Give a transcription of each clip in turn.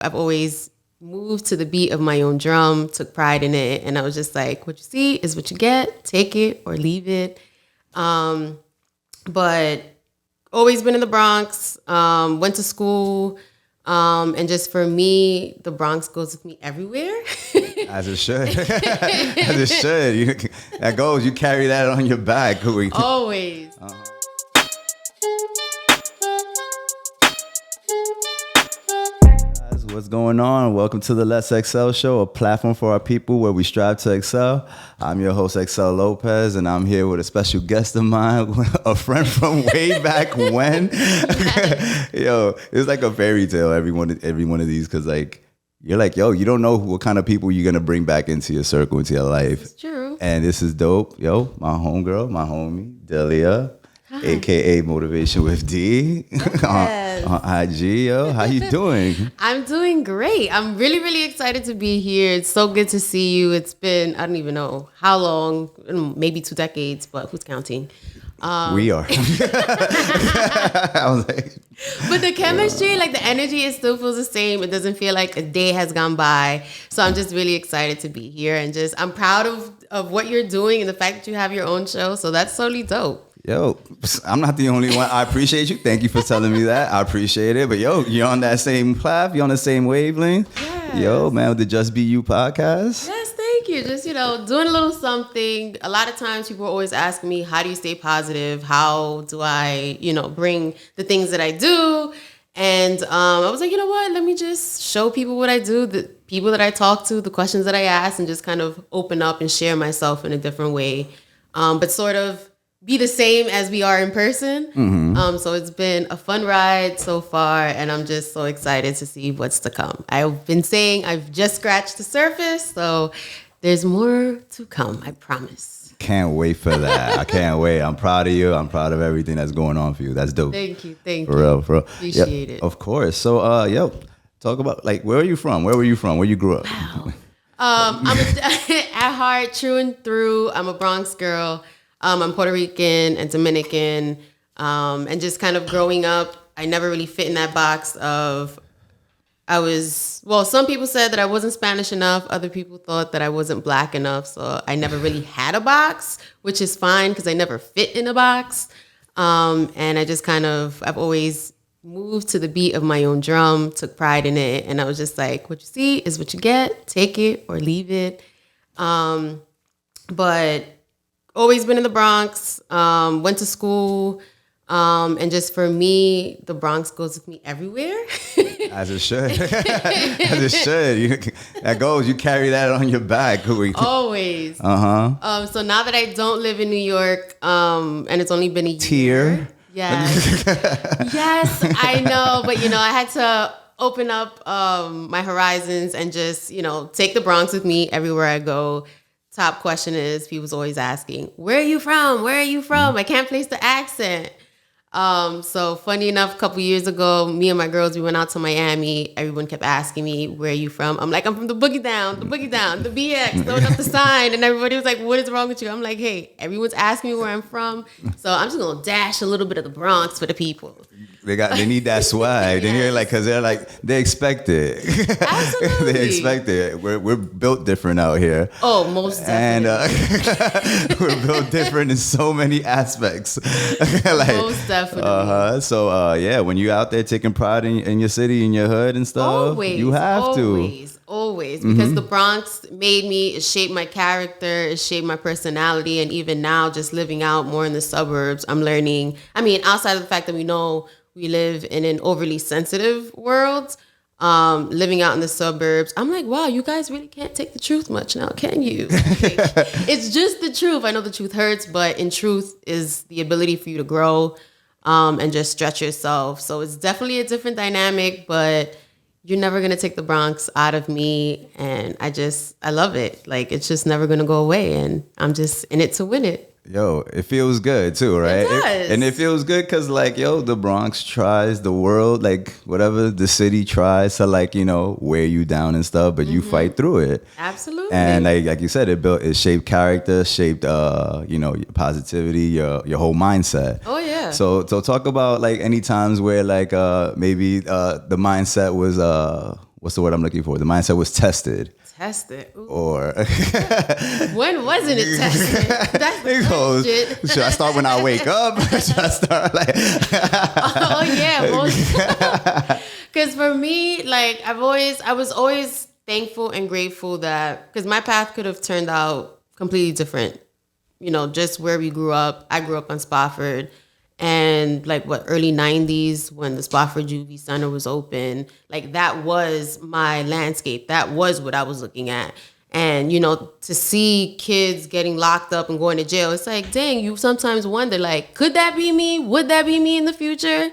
I've always moved to the beat of my own drum, took pride in it. And I was just like, what you see is what you get. Take it or leave it. But always been in the Bronx, went to school. And just for me, the Bronx goes with me everywhere. As it should. As it should. That goes. You carry that on your back. Always. What's going on? Welcome to the Let's Excel Show, a platform for our people where we strive to excel. I'm your host, Excel Lopez, and I'm here with a special guest of mine, a friend from way back when. Yo, it's like a fairy tale, every one of these, because like you're like, yo, you don't know what kind of people you're gonna bring back into your circle, into your life. It's true. And this is dope. Yo, my homegirl, my homie, Delia. Hi. AKA Motivation with D. Yes. on IG, yo. How you doing? I'm doing great. I'm really, really excited to be here. It's so good to see you. It's been, I don't even know how long, maybe 2 decades, but who's counting? We are. I was like, but the chemistry, like the energy, it still feels the same. It doesn't feel like a day has gone by. So I'm just really excited to be here. And I'm proud of what you're doing and the fact that you have your own show. So that's totally dope. Yo, I'm not the only one. I appreciate you. Thank you for telling me that. I appreciate it. But yo, you're on that same path. You're on the same wavelength. Yes. Yo, man, with the Just Be You podcast. Yes, thank you. Just, doing a little something. A lot of times people always ask me, how do you stay positive? How do I, bring the things that I do? And I was like, you know what? Let me just show people what I do, the people that I talk to, the questions that I ask, and just kind of open up and share myself in a different way. But sort of be the same as we are in person. Mm-hmm. So it's been a fun ride so far, and I'm just so excited to see what's to come. I've been saying I've just scratched the surface, so there's more to come, I promise. Can't wait for that. I can't wait. I'm proud of you. I'm proud of everything that's going on for you. That's dope. Thank you. For real. Appreciate it. Of course. So, talk about, like, where are you from? Where you grew up? Wow. I'm at heart, true and through. I'm a Bronx girl. I'm Puerto Rican and Dominican, and just kind of growing up, I never really fit in that box of, some people said that I wasn't Spanish enough. Other people thought that I wasn't Black enough. So I never really had a box, which is fine because I never fit in a box. And I just I've always moved to the beat of my own drum, took pride in it. And I was just like, what you see is what you get. Take it or leave it. But always been in the Bronx, went to school, and just for me, the Bronx goes with me everywhere. As it should. As it should. That goes. You carry that on your back. Always. So now that I don't live in New York, and it's only been a year. Yes. Yes, I know. But, I had to open up my horizons and just, take the Bronx with me everywhere I go. Top question is, people's always asking, where are you from? Where are you from? I can't place the accent. So funny enough, a couple years ago, me and my girls, we went out to Miami. Everyone kept asking me, where are you from? I'm like, I'm from the Boogie Down, the BX, throwing up the sign. And everybody was like, what is wrong with you? I'm like, hey, everyone's asking me where I'm from. So I'm just going to dash a little bit of the Bronx for the people. They need that swag. Yes. They expect it. Absolutely. They expect it. We're built different out here. Oh, most definitely. And we're built different in so many aspects. Most definitely. So when you're out there taking pride in your city, in your hood and stuff, you have to. Always. Because the Bronx made me, it shaped my character, it shaped my personality. And even now, just living out more in the suburbs, I'm learning. Outside of the fact that we know we live in an overly sensitive world, living out in the suburbs, I'm like, wow, you guys really can't take the truth much now, can you? It's just the truth. I know the truth hurts, but in truth is the ability for you to grow and just stretch yourself. So it's definitely a different dynamic, but you're never going to take the Bronx out of me. And I love it. Like, it's just never going to go away. And I'm just in it to win it. Yo, it feels good too, right? It does. And it feels good because, the Bronx tries, the world, whatever the city tries to, wear you down and stuff, but you fight through it. Absolutely. And like you said, it shaped character, shaped, your positivity, your whole mindset. Oh, yeah. So talk about, any times where, maybe the mindset what's the word I'm looking for? The mindset was tested. Tested. Ooh. Or when wasn't it tested? That's the question. Should I start when I wake up? Should I start like? Oh yeah, because for me, like I was always thankful and grateful that because my path could have turned out completely different. You know, just where we grew up. I grew up on Spofford. And like early 90s when the Spofford Juvie Center was open, like that was my landscape. That was what I was looking at. And, you know, to see kids getting locked up and going to jail, it's like, dang, you sometimes wonder, like, could that be me? Would that be me in the future?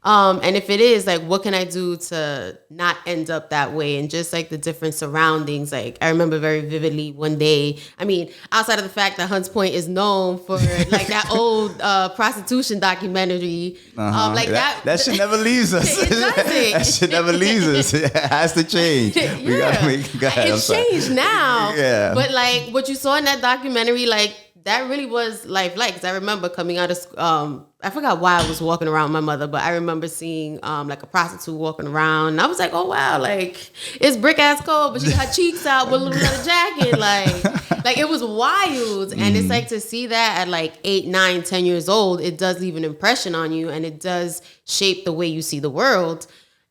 And if it is, like, what can I do to not end up that way? And just like the different surroundings. Like, I remember very vividly one day, I mean, outside of the fact that Hunts Point is known for like that old prostitution documentary. Like that shit never leaves us. It doesn't. That shit never leaves us. It has to change. Yeah. We gotta make, go ahead, it's changed now. Yeah. But like what you saw in that documentary, like, that really was lifelike. Because I remember coming out of I forgot why I was walking around with my mother, but I remember seeing like a prostitute walking around, and I was like, "Oh wow, like it's brick ass cold, but she got her cheeks out with a little leather jacket, like it was wild." And it's like to see that at like 8, 9, 10 years old, it does leave an impression on you, and it does shape the way you see the world.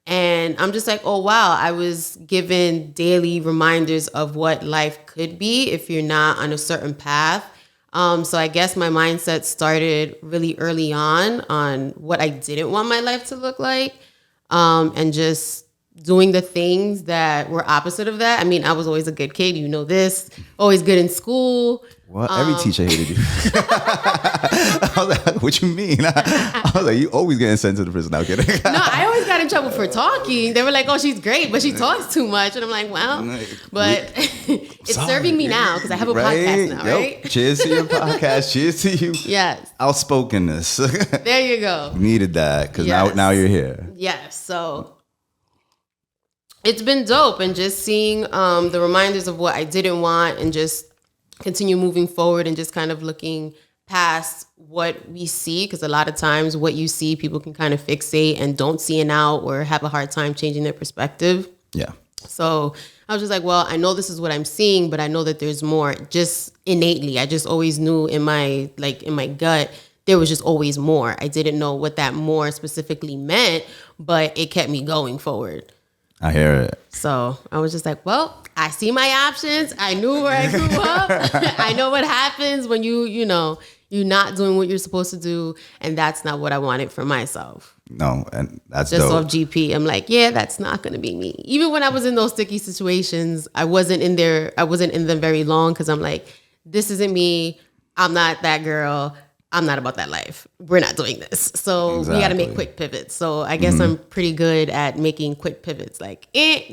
And I'm just like, oh wow, I was given daily reminders of what life could be if you're not on a certain path. So I guess my mindset started really early on what I didn't want my life to look like, and just doing the things that were opposite of that. I mean, I was always a good kid, you know this, always good in school. Well, every teacher hated you. I was like, what you mean? I was like, you always getting sent to the prison. Now, kidding. No, I always got in trouble for talking. They were like, oh, she's great, but she talks too much. And I'm like, well, but it's serving me now because I have a podcast now, right? Cheers to your podcast. Cheers to you. Yes. Outspokenness. There you go. Needed that because now you're here. Yes. So it's been dope, and just seeing the reminders of what I didn't want and just continue moving forward and just kind of looking past what we see, because a lot of times what you see, people can kind of fixate and don't see it out or have a hard time changing their perspective. Yeah. So I was just like, well, I know this is what I'm seeing, but I know that there's more. Just innately, I just always knew in my gut, there was just always more. I didn't know what that more specifically meant, but it kept me going forward. I hear it. So I was just like, well, I see my options. I knew where I grew up. I know what happens when you're not doing what you're supposed to do. And that's not what I wanted for myself. No, and that's just dope. Off GP. I'm like, yeah, that's not going to be me. Even when I was in those sticky situations, I wasn't in them very long because I'm like, this isn't me. I'm not that girl. I'm not about that life. We're not doing this. So We got to make quick pivots. So I guess I'm pretty good at making quick pivots. Like,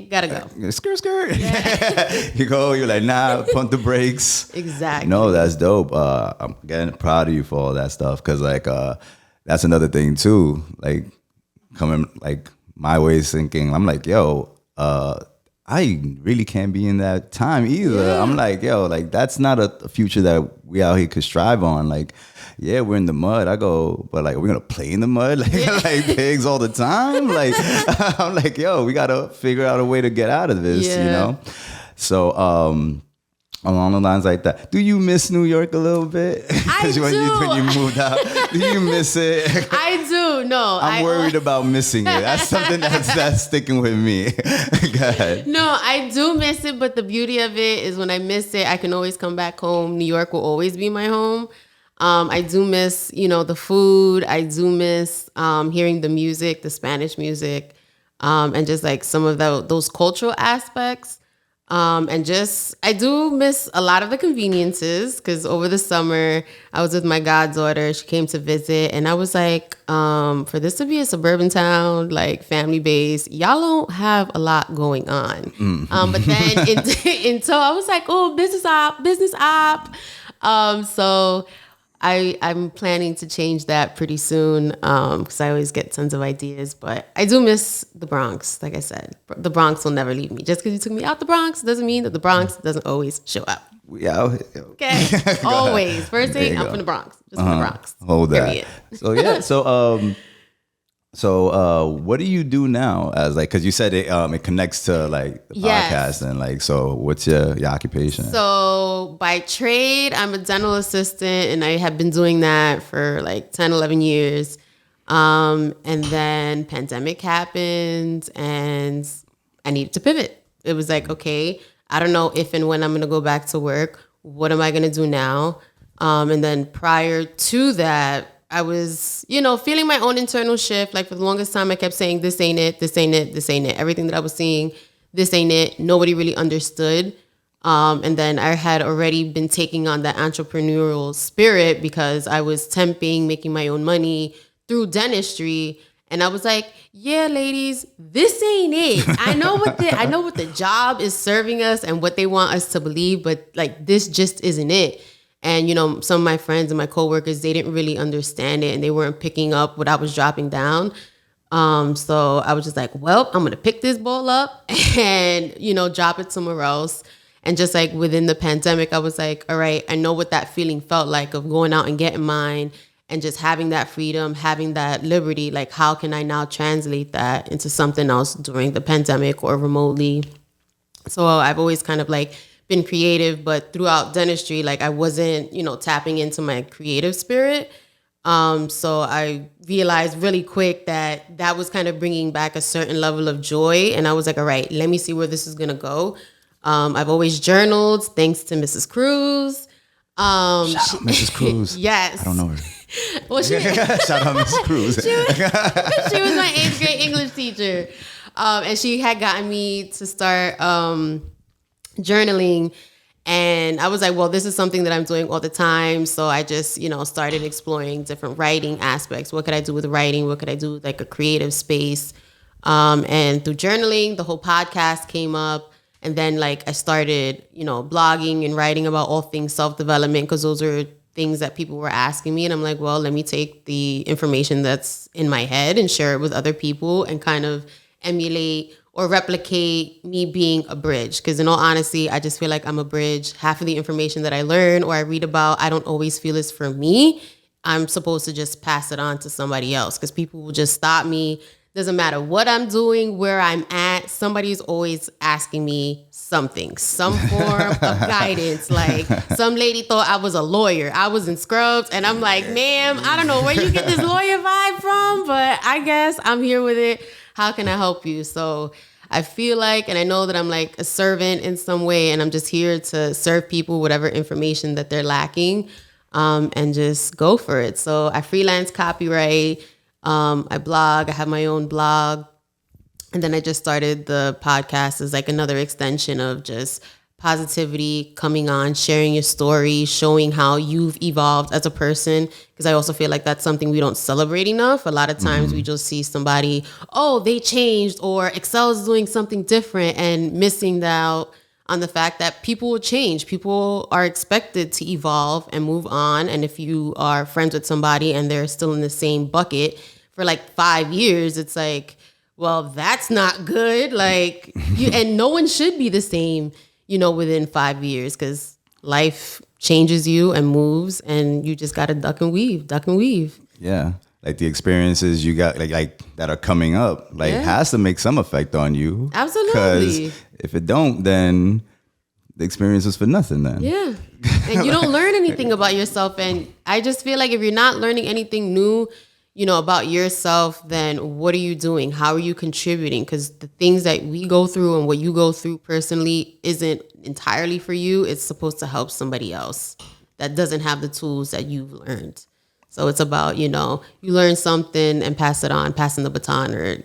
gotta go. Skirt. Yeah. You're like, nah, pump the brakes. Exactly. No, that's dope. I'm getting proud of you for all that stuff. Cause like, that's another thing too. Like coming like my ways thinking, I'm like, yo, I really can't be in that time either. Yeah. I'm like, yo, like that's not a future that we out here could strive on. Like, yeah, we're in the mud. I go, but like, we're gonna play in the mud like pigs all the time. Like, I'm like, yo, we gotta figure out a way to get out of this, you know? So, along the lines like that, do you miss New York a little bit? I do. When you moved out, do you miss it? I do. No, I'm worried about missing it. That's something that's sticking with me. Go ahead. No, I do miss it, but the beauty of it is when I miss it, I can always come back home. New York will always be my home. I do miss, the food. I do miss hearing the music, the Spanish music, and just like some of those cultural aspects. And just, I do miss a lot of the conveniences because over the summer I was with my goddaughter. She came to visit and I was like, for this to be a suburban town, like family based, y'all don't have a lot going on. But then until I was like, oh, business op. So I'm planning to change that pretty soon because I always get tons of ideas. But I do miss the Bronx. Like I said, the Bronx will never leave me. Just because you took me out the Bronx doesn't mean that the Bronx doesn't always show up. Yeah. Okay. Always. First thing, I'm from the Bronx. Just from the Bronx. Hold that. Period. So yeah. So So, what do you do now? As like, because you said it connects to like the podcast, and like, so what's your occupation? So by trade, I'm a dental assistant, and I have been doing that for like 10, 11 years. And then pandemic happened, and I needed to pivot. It was like, okay, I don't know if and when I'm going to go back to work. What am I going to do now? And then prior to that, I was, feeling my own internal shift. Like for the longest time, I kept saying, this ain't it, this ain't it, this ain't it. Everything that I was seeing, this ain't it. Nobody really understood. And then I had already been taking on that entrepreneurial spirit because I was temping, making my own money through dentistry. And I was like, yeah, ladies, this ain't it. I know what the job is serving us and what they want us to believe, but like this just isn't it. And, some of my friends and my coworkers, they didn't really understand it and they weren't picking up what I was dropping down. So I was just like, well, I'm going to pick this ball up and, drop it somewhere else. And just like within the pandemic, I was like, all right, I know what that feeling felt like of going out and getting mine and just having that freedom, having that liberty. Like, how can I now translate that into something else during the pandemic or remotely? So I've always kind of like been creative, but throughout dentistry, like I wasn't, tapping into my creative spirit. So I realized really quick that was kind of bringing back a certain level of joy. And I was like, all right, let me see where this is going to go. I've always journaled, thanks to Mrs. Cruz. Shout out Mrs. Cruz. Yes. I don't know her. Well, shout out Mrs. Cruz. she was my 8th grade English teacher. And she had gotten me to start journaling. And I was like, well, this is something that I'm doing all the time. So I just, started exploring different writing aspects. What could I do with writing? What could I do with like a creative space? And through journaling, the whole podcast came up. And then like I started, blogging and writing about all things self-development because those are things that people were asking me. And I'm like, well, let me take the information that's in my head and share it with other people and kind of emulate or replicate me being a bridge. Because in all honesty, I just feel like I'm a bridge. Half of the information that I learn or I read about, I don't always feel is for me. I'm supposed to just pass it on to somebody else because people will just stop me. Doesn't matter what I'm doing, where I'm at. Somebody's always asking me something, some form of guidance. Like some lady thought I was a lawyer. I was in scrubs and I'm like, ma'am, I don't know where you get this lawyer vibe from, but I guess I'm here with it. How can I help you? So I feel like, and I know that I'm like a servant in some way, and I'm just here to serve people whatever information that they're lacking, and just go for it. So I freelance copyright. I blog. I have my own blog. And then I just started the podcast as like another extension of just positivity, coming on, sharing your story, showing how you've evolved as a person. Because I also feel like that's something we don't celebrate enough. A lot of times we just see somebody, oh, they changed, or Excel is doing something different, and missing out on the fact that people will change. People are expected to evolve and move on. And if you are friends with somebody and they're still in the same bucket for like 5 years, it's like, well, that's not good. Like and no one should be the same, within 5 years, because life changes you and moves, and you just got to duck and weave. Yeah. Like the experiences you got like that are coming up, has to make some effect on you. Absolutely. Because if it don't, then the experience is for nothing then. Yeah. And you don't learn anything about yourself. And I just feel like if you're not learning anything new, about yourself, then what are you doing? How are you contributing? Because the things that we go through and what you go through personally isn't entirely for you. It's supposed to help somebody else that doesn't have the tools that you've learned. So it's about, you learn something and pass it on, passing the baton, or,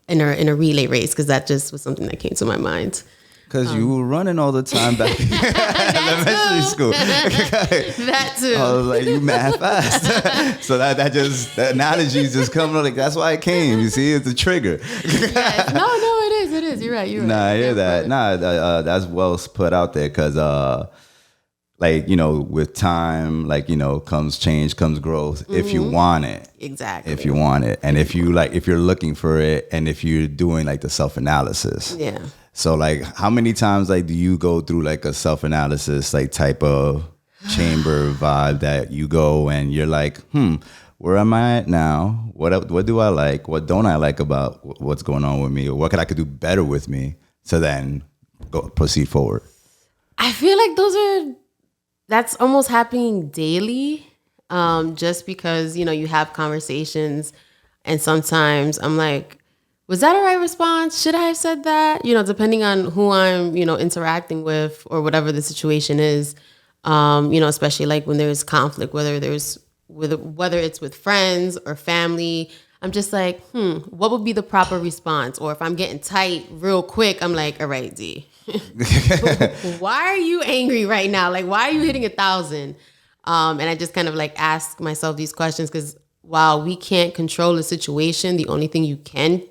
in a relay race, because that just was something that came to my mind. Because you were running all the time back in elementary school. That too. I was like, you mad fast. So that analogy is just coming up. Like, that's why it came. You see, it's a trigger. Yes. No, it is. You're right. Nah, I hear that. That's well put out there, because with time, comes change, comes growth. Mm-hmm. If you want it. Exactly. If you want it. And if you're looking for it, and if you're doing like the self-analysis. Yeah. So how many times do you go through like a self-analysis type of chamber vibe that you go and you're like, where am I at now? What do I like? What don't I like about what's going on with me? Or what could do better with me to then proceed forward? I feel like that's almost happening daily. Just because, you have conversations and sometimes I'm like, was that a right response? Should I have said that? Depending on who I'm, interacting with or whatever the situation is, especially like when there's conflict, whether it's with friends or family, I'm just like, what would be the proper response? Or if I'm getting tight real quick, I'm like, all right, D, why are you angry right now? Like, why are you hitting 1,000? And I just kind of like ask myself these questions because while we can't control the situation, the only thing you can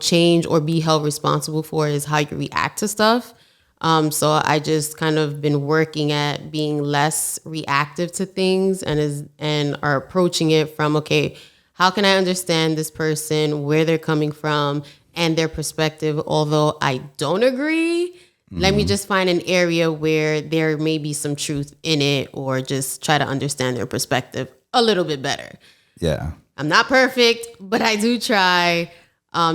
change or be held responsible for is how you react to stuff. So I just kind of been working at being less reactive to things and are approaching it from, okay, how can I understand this person, where they're coming from and their perspective, although I don't agree. Let me just find an area where there may be some truth in it or just try to understand their perspective a little bit better. Yeah. I'm not perfect, but I do try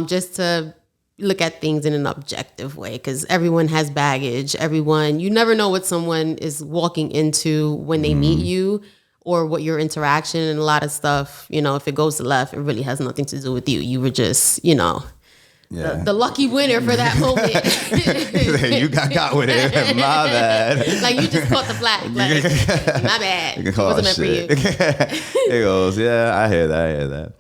just to look at things in an objective way because everyone has baggage. You never know what someone is walking into when they meet you or what your interaction and a lot of stuff, if it goes to left, it really has nothing to do with you. You were just, the lucky winner for that moment. You got with it. My bad. Like you just caught the flag. Like, my bad. You can call it wasn't meant for you. It goes, yeah, I hear that.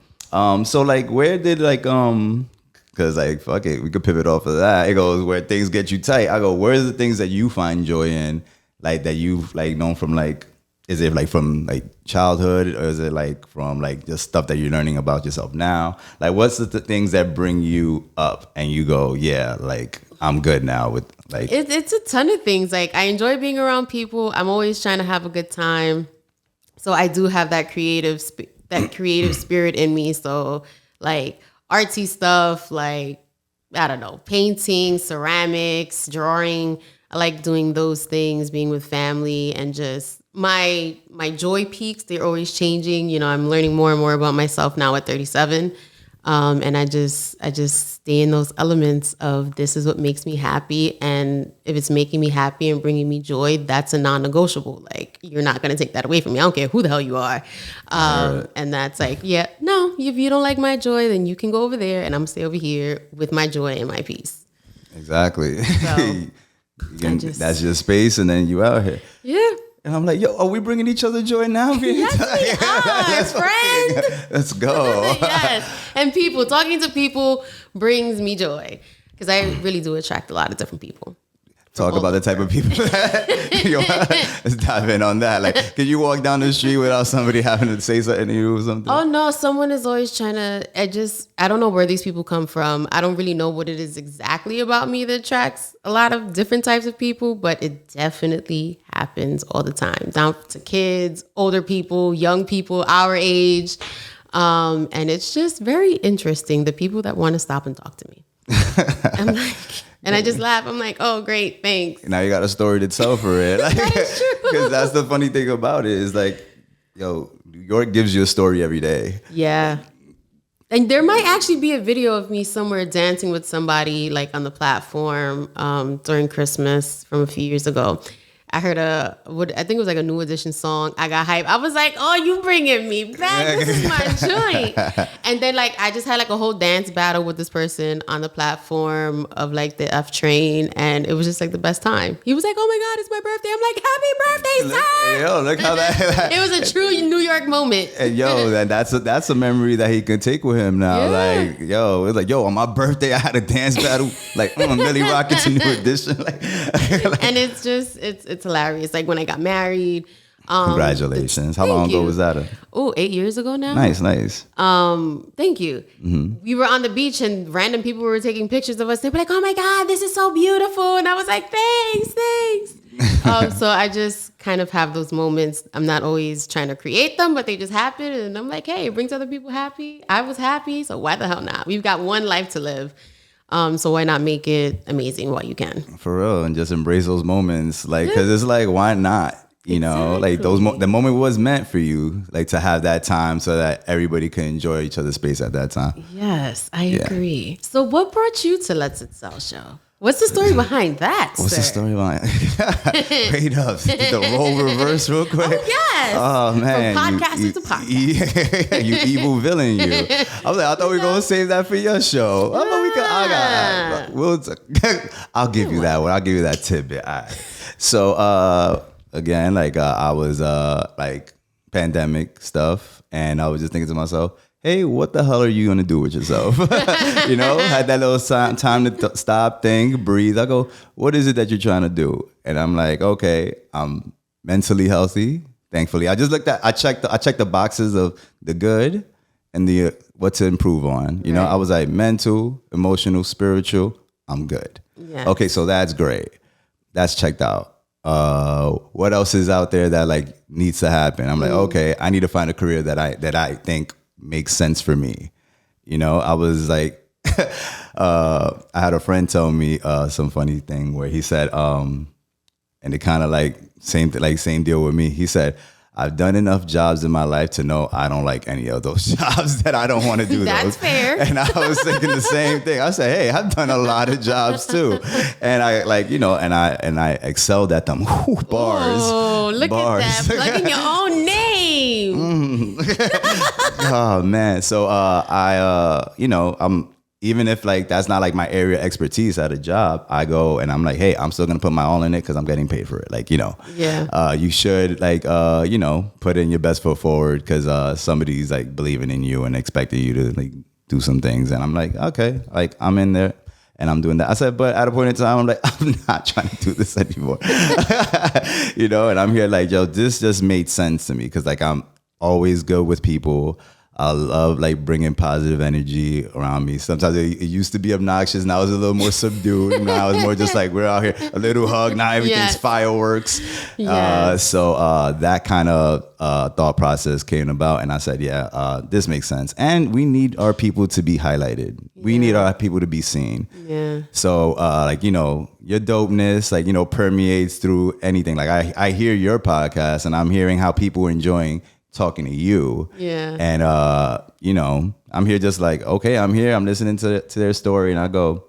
So like where did like because like fuck it, we could pivot off of that. It goes where things get you tight. I go, where's the things that you find joy in, like that you've like known from like, is it like from like childhood or is it like from like just stuff that you're learning about yourself now? Like what's the things that bring you up and you go, yeah, like I'm good now with like. It's a ton of things. Like I enjoy being around people. I'm always trying to have a good time. So I do have that creative spirit in me. So like artsy stuff, like, I don't know, painting, ceramics, drawing. I like doing those things, being with family and just my joy peaks. They're always changing. I'm learning more and more about myself now at 37. And I just stay in those elements of this is what makes me happy. And if it's making me happy and bringing me joy, that's a non-negotiable. Like, you're not going to take that away from me. I don't care who the hell you are. And that's like, yeah, no, if you don't like my joy, then you can go over there and I'm going to stay over here with my joy and my peace. Exactly. So, that's your space and then you out here. Yeah. And I'm like, yo, are we bringing each other joy now? Yes, we are, friend. Let's go. Yes. And talking to people brings me joy because I really do attract a lot of different people. Talk about the type of people let's dive in on that. Like, can you walk down the street without somebody having to say something to you or something? Oh, no. Someone is always trying to, I don't know where these people come from. I don't really know what it is exactly about me that attracts a lot of different types of people, but it definitely happens all the time. Down to kids, older people, young people, our age. And it's just very interesting, the people that want to stop and talk to me. I'm like... And I just laugh. I'm like, oh, great, thanks. Now you got a story to tell for it. Like, that is true. Because that's the funny thing about it is like, yo, New York gives you a story every day. Yeah. And there might actually be a video of me somewhere dancing with somebody like on the platform during Christmas from a few years ago. I heard I think it was like a New Edition song. I got hyped. I was like, oh, you bringing me back. This is my joint. And then like, I just had like a whole dance battle with this person on the platform of like the F train. And it was just like the best time. He was like, oh my God, it's my birthday. I'm like, happy birthday, sir. Yo, look how that. It was a true New York moment. And yo, that's a memory that he can take with him now. Yeah. Like, yo, it's like, yo, on my birthday, I had a dance battle. Like, Millie Rockets a New Edition. Like, and it's just, it's hilarious. Like when I got married. Congratulations. How long ago was that? 8 years ago now. Nice. Thank you. Mm-hmm. We were on the beach and random people were taking pictures of us. They were like, oh my God, this is so beautiful. And I was like, thanks. So I just kind of have those moments. I'm not always trying to create them, but they just happen. And I'm like, hey, it brings other people happy. I was happy. So why the hell not? We've got one life to live. So why not make it amazing while you can? For real. And just embrace those moments. Like, cause it's like, why not? You know, like the moment was meant for you, like to have that time so that everybody can enjoy each other's space at that time. Yes, I agree. So what brought you to Let's Excel Show? What's the story behind that, What's the story behind Wait up. The role reverse real quick. Oh, yes. Oh, man. From podcaster to podcast. You evil villain, you. I was like, I thought we were going to save that for your show. I thought we could. I'll give you that one. I'll give you that tidbit. All right. So, again, like I was like pandemic stuff. And I was just thinking to myself, hey, what the hell are you going to do with yourself? You know, had that little time to stop, think, breathe. I go, what is it that you're trying to do? And I'm like, okay, I'm mentally healthy, thankfully. I checked the boxes of the good and the what to improve on. You know, I was like mental, emotional, spiritual, I'm good. Yes. Okay, so that's great. That's checked out. What else is out there that like needs to happen? I'm like, okay, I need to find a career that I think makes sense for me. You know, I was like, I had a friend tell me some funny thing where he said, and it kind of like same deal with me. He said, I've done enough jobs in my life to know I don't like any of those jobs that I don't want to do. That's fair. And I was thinking the same thing. I said, hey, I've done a lot of jobs too. And I like, you know, and I excelled at them. Ooh, bars. Oh, look at that. Plugging your own name. Oh man. So you know, I'm even if like that's not like my area of expertise at a job, I go and I'm like, hey, I'm still gonna put my all in it because I'm getting paid for it. Like, you know, you should like you know, put in your best foot forward because somebody's like believing in you and expecting you to like do some things. And I'm like, okay, like I'm in there and I'm doing that. I said, but at a point in time, I'm like, I'm not trying to do this anymore. You know, and I'm here like, yo, this just made sense to me because like I'm always good with people. I love like bringing positive energy around me. Sometimes it used to be obnoxious. Now it's a little more subdued. Now it's more just like we're out here, a little hug. Now everything's fireworks. So that kind of thought process came about. And I said, this makes sense. And we need our people to be highlighted. We need our people to be seen. Yeah. So like, you know, your dopeness, like, you know, permeates through anything. Like I hear your podcast and I'm hearing how people are enjoying talking to you. Yeah. And you know, I'm here just like, okay, I'm here, I'm listening to their story and I go,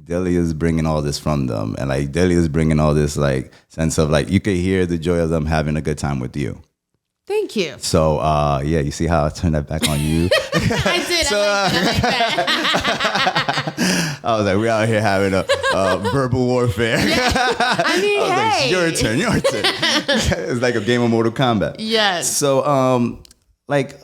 Delia's bringing all this from them. And like Delia's bringing all this like sense of like, you could hear the joy of them having a good time with you. Thank you. So yeah, you see how I turned that back on you? I did. So, I like that. I was like, we're out here having a verbal warfare. Yeah. I mean, like, your turn. It's like a game of Mortal Kombat. Yes. So like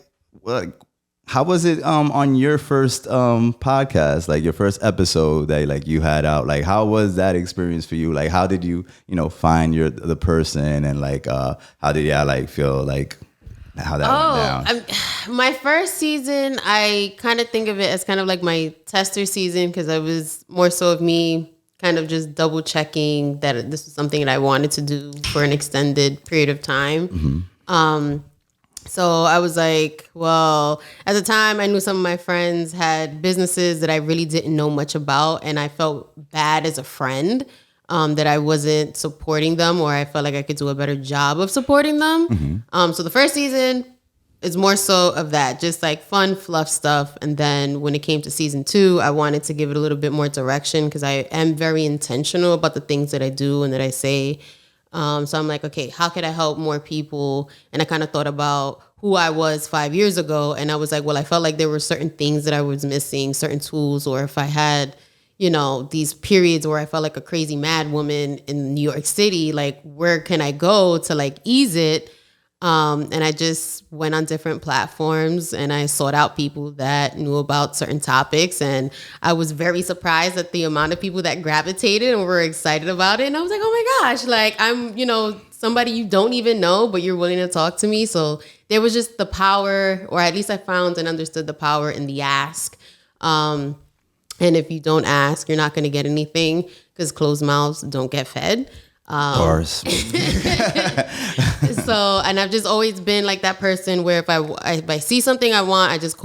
how was it on your first podcast, like your first episode that like you had out? Like how was that experience for you? Like how did you find the person and like how did you like feel like how that went down? My first season, I kind of think of it as kind of like my tester season because it was more so of me kind of just double checking that this was something that I wanted to do for an extended period of time. Mm-hmm. So I was like, well, at the time I knew some of my friends had businesses that I really didn't know much about. And I felt bad as a friend that I wasn't supporting them or I felt like I could do a better job of supporting them. Mm-hmm. So the first season is more so of that, just like fun, fluff stuff. And then when it came to season 2, I wanted to give it a little bit more direction because I am very intentional about the things that I do and that I say. So I'm like, okay, how could I help more people? And I kind of thought about who I was 5 years ago. And I was like, well, I felt like there were certain things that I was missing, certain tools, or if I had, these periods where I felt like a crazy mad woman in New York City, like where can I go to like ease it? And I just went on different platforms and I sought out people that knew about certain topics. And I was very surprised at the amount of people that gravitated and were excited about it. And I was like, oh my gosh, like I'm, somebody you don't even know, but you're willing to talk to me. So there was just the power, or at least I found and understood the power in the ask. And if you don't ask, you're not going to get anything because closed mouths don't get fed. Of course. So, and I've just always been like that person where if I see something I want, I just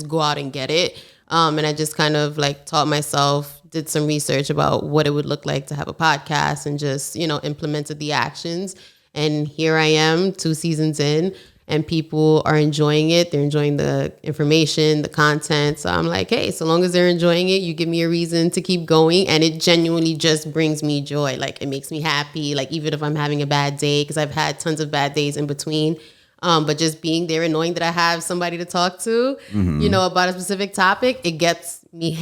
go out and get it. And I just kind of like taught myself, did some research about what it would look like to have a podcast and just, implemented the actions. And here I am 2 seasons in, and people are enjoying it. They're enjoying the information, the content. So I'm like, hey, so long as they're enjoying it, you give me a reason to keep going. And it genuinely just brings me joy. Like, it makes me happy. Like, even if I'm having a bad day, because I've had tons of bad days in between. But just being there and knowing that I have somebody to talk to, about a specific topic, it gets me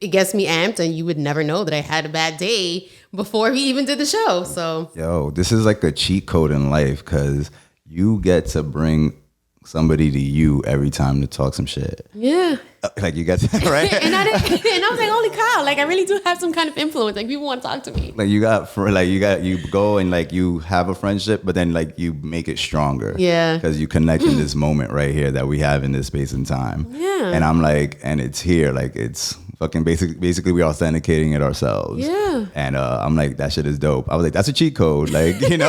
amped. And you would never know that I had a bad day before we even did the show. So, yo, this is like a cheat code in life, because you get to bring somebody to you every time to talk some shit. Yeah. Like, you got that, right? and I was like, holy cow, like, I really do have some kind of influence. Like, people want to talk to me. Like, you go and like you have a friendship, but then like you make it stronger. Yeah. Because you connect in this moment right here that we have in this space and time. Yeah. And I'm like, and it's here, like, it's fucking basically we're authenticating it ourselves. Yeah. And I'm like, that shit is dope. I was like, that's a cheat code. Like, like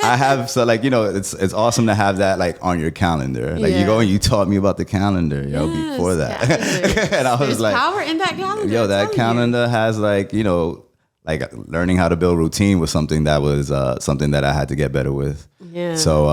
I have, so like, it's awesome to have that like on your calendar. Like, you go and you taught me about the calendar, before that. And I was There's like, power in that calendar. yo, that calendar has like, like learning how to build routine was something that was something that I had to get better with. Yeah. So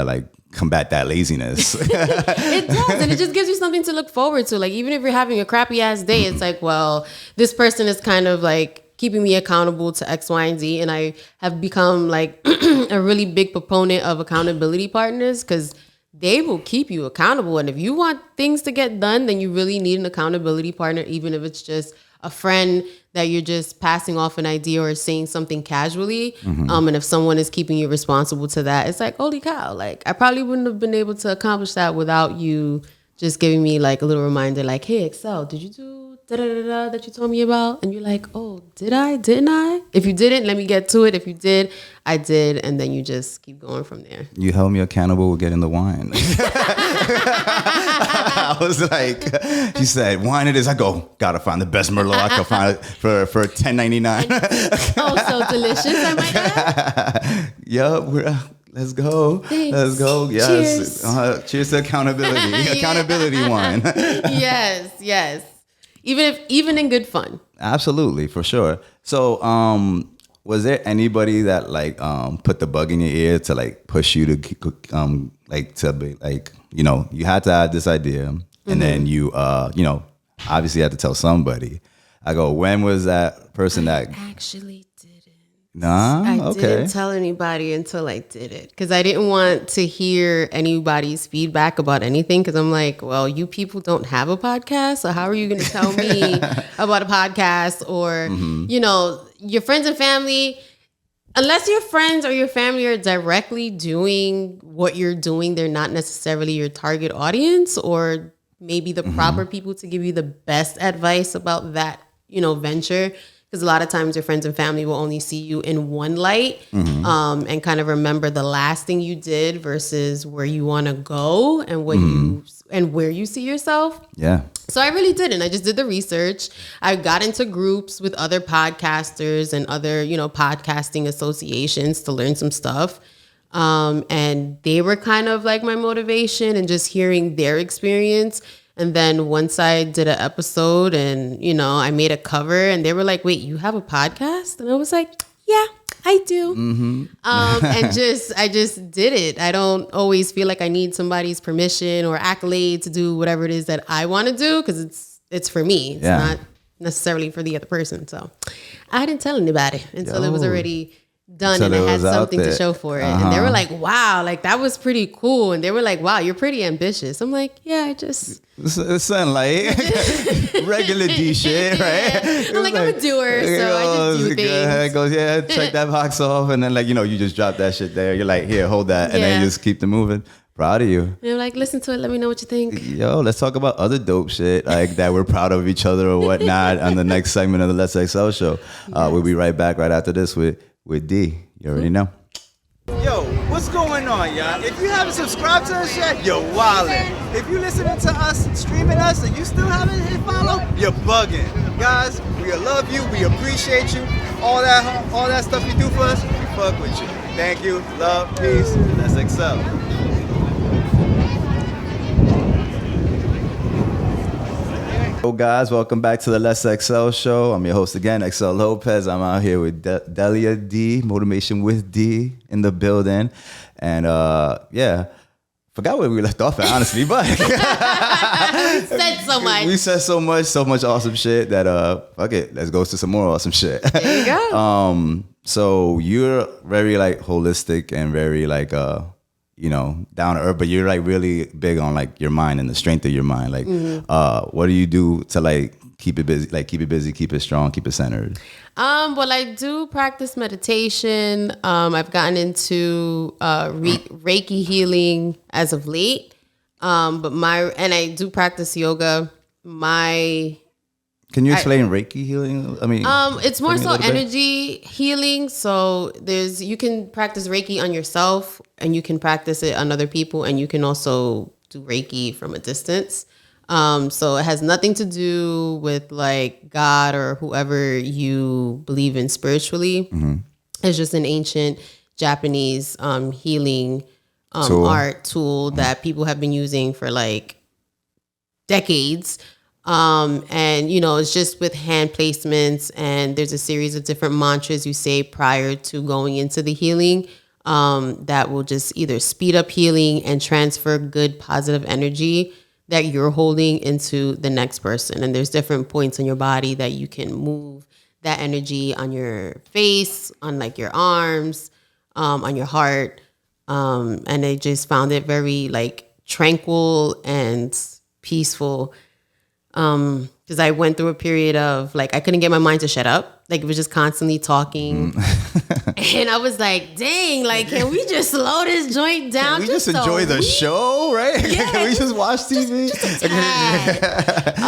like combat that laziness. It does, and it just gives you something to look forward to. Like, even if you're having a crappy ass day, it's like, well, this person is kind of like keeping me accountable to X, Y, and Z. And I have become like a really big proponent of accountability partners, because they will keep you accountable. And if you want things to get done, then you really need an accountability partner, even if it's just a friend that you're just passing off an idea or saying something casually. And if someone is keeping you responsible to that, it's like, holy cow, like, I probably wouldn't have been able to accomplish that without you just giving me like a little reminder, like, hey, Excel, did you do da-da-da-da that you told me about? And you're like, oh, did I? Didn't I? If you didn't, let me get to it. If you did, I did. And then you just keep going from there. You held me accountable with getting the wine. I was like, she said, wine it is. I go, gotta find the best Merlot I can find for $10.99. Oh, so delicious, I might add. Yup, let's go. Thanks. Let's go. Yes. Cheers. Cheers to accountability. Accountability wine. Yes. Even in good fun. Absolutely, for sure. So, was there anybody that like put the bug in your ear to like push you to like to be like, you had to have this idea, and then you obviously had to tell somebody. I go, when was that person that actually didn't? Nah, I didn't tell anybody until I did it, because I didn't want to hear anybody's feedback about anything, because I'm like, well, you people don't have a podcast, so how are you going to tell me about a podcast? Or, your friends and family, unless your friends or your family are directly doing what you're doing, they're not necessarily your target audience, or maybe the proper people to give you the best advice about that, venture. Because a lot of times your friends and family will only see you in one light, and kind of remember the last thing you did versus where you want to go and what where you see yourself. Yeah. So I really didn't. I just did the research. I got into groups with other podcasters and other, podcasting associations to learn some stuff. And they were kind of like my motivation, and just hearing their experience. And then once I did an episode and, I made a cover, and they were like, wait, you have a podcast? And I was like, yeah, I do. And I just did it. I don't always feel like I need somebody's permission or accolade to do whatever it is that I want to do, because it's for me. It's not necessarily for the other person. So I didn't tell anybody until it was already done, and I had something to show for it. And they were like, wow, like that was pretty cool. And they were like, wow, you're pretty ambitious. I'm like, yeah, I just... It's sunlight. Regular D shit, right? I'm like, I'm a doer, so I just do things. It goes, yeah, check that box off. And then you just drop that shit there. You're like, here, hold that. And then you just keep it moving. Proud of you. And they're like, listen to it. Let me know what you think. Yo, let's talk about other dope shit like that we're proud of each other or whatnot on the next segment of the Let's Excel show. We'll be right back right after this with D. You already know. Yo, what's going on, y'all? If you haven't subscribed to us yet, you're wildin'. If you're listening to us, streaming us, and you still haven't hit follow, you're bugging. Guys, we love you. We appreciate you. All that stuff you do for us, we fuck with you. Thank you. Love. Peace. Let's excel. Hello guys, welcome back to the Let's Excel show. I'm your host again, Excel Lopez. I'm out here with Delia D, Motivation with D in the building. And forgot where we left off at, honestly, but we said so much. We said so much awesome shit that fuck it, let's go to some more awesome shit. There you go. So you're very like holistic and very like down to earth, but you're like really big on like your mind and the strength of your mind. Like, what do you do to like keep it busy, keep it strong, keep it centered? Well, I do practice meditation. I've gotten into Reiki Healing as of late. And I do practice yoga. Can you explain Reiki healing? I mean, it's more so energy healing. So you can practice Reiki on yourself, and you can practice it on other people, and you can also do Reiki from a distance. So it has nothing to do with like God or whoever you believe in spiritually. Mm-hmm. It's just an ancient Japanese healing art tool that people have been using for like decades. And it's just with hand placements, and there's a series of different mantras you say prior to going into the healing that will just either speed up healing and transfer good positive energy that you're holding into the next person. And there's different points in your body that you can move that energy on your face, on like your arms, on your heart. And I just found it very like tranquil and peaceful. Because I went through a period of like, I couldn't get my mind to shut up. Like it was just constantly talking. And I was like, dang, like, can we just slow this joint down? Can we just enjoy the show, right? Yeah, can we just watch TV? Just a tad.